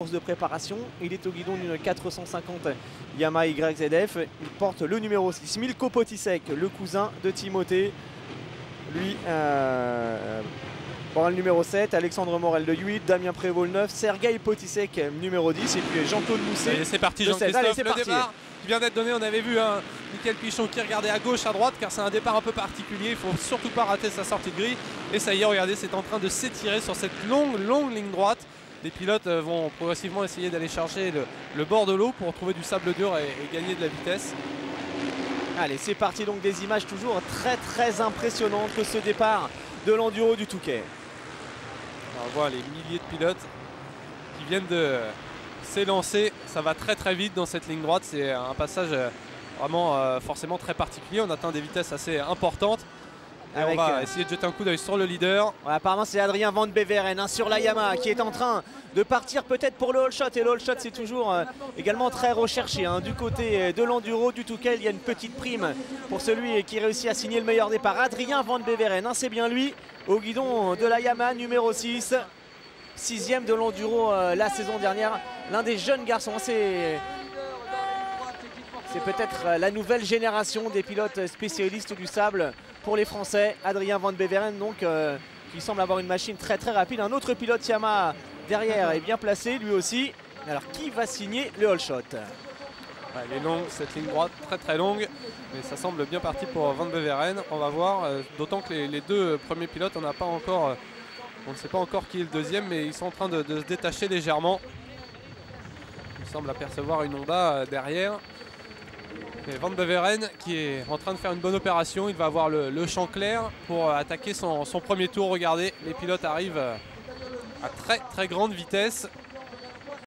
Course de préparation, il est au guidon d'une 450 Yamaha YZF, il porte le numéro 6, Milko Potisek, le cousin de Timothée, lui le numéro 7, Alexandre Morel le 8, Damien Prévost le 9, Sergueï Potisek numéro 10 et puis Jean-Claude Mousset. C'est parti Jean-Christophe, le départ qui vient d'être donné, on avait vu Mickaël Pichon qui regardait à gauche, à droite car c'est un départ un peu particulier, il ne faut surtout pas rater sa sortie de grille et ça y est, regardez, c'est en train de s'étirer sur cette longue ligne droite. Les pilotes vont progressivement essayer d'aller chercher le bord de l'eau pour trouver du sable dur et gagner de la vitesse. Allez, c'est parti, donc des images toujours très impressionnantes que ce départ de l'enduro du Touquet. On voit les milliers de pilotes qui viennent de s'élancer. Ça va très vite dans cette ligne droite. C'est un passage vraiment forcément très particulier. On atteint des vitesses assez importantes. Et on va essayer de jeter un coup d'œil sur le leader. Ouais, apparemment c'est Adrien Van Beveren sur la Yamaha qui est en train de partir peut-être pour le all shot. Et le all shot c'est toujours également très recherché. Du côté de l'enduro du Touquet, il y a une petite prime pour celui qui réussit à signer le meilleur départ. Adrien Van Beveren, c'est bien lui au guidon de la Yamaha numéro 6. 6e de l'enduro la saison dernière. L'un des jeunes garçons. C'est peut-être la nouvelle génération des pilotes spécialistes du sable pour les Français. Adrien Van Beveren donc qui semble avoir une machine très rapide. Un autre pilote Yamaha derrière est bien placé lui aussi. Alors qui va signer le all shot? Elle est longue cette ligne droite, très longue, mais ça semble bien parti pour Van Beveren. On va voir, d'autant que les deux premiers pilotes, on ne sait pas encore qui est le deuxième, mais ils sont en train de se détacher légèrement. Il semble apercevoir une Honda derrière. Et Van Beveren qui est en train de faire une bonne opération, il va avoir le champ clair pour attaquer son premier tour. Regardez, les pilotes arrivent à très grande vitesse.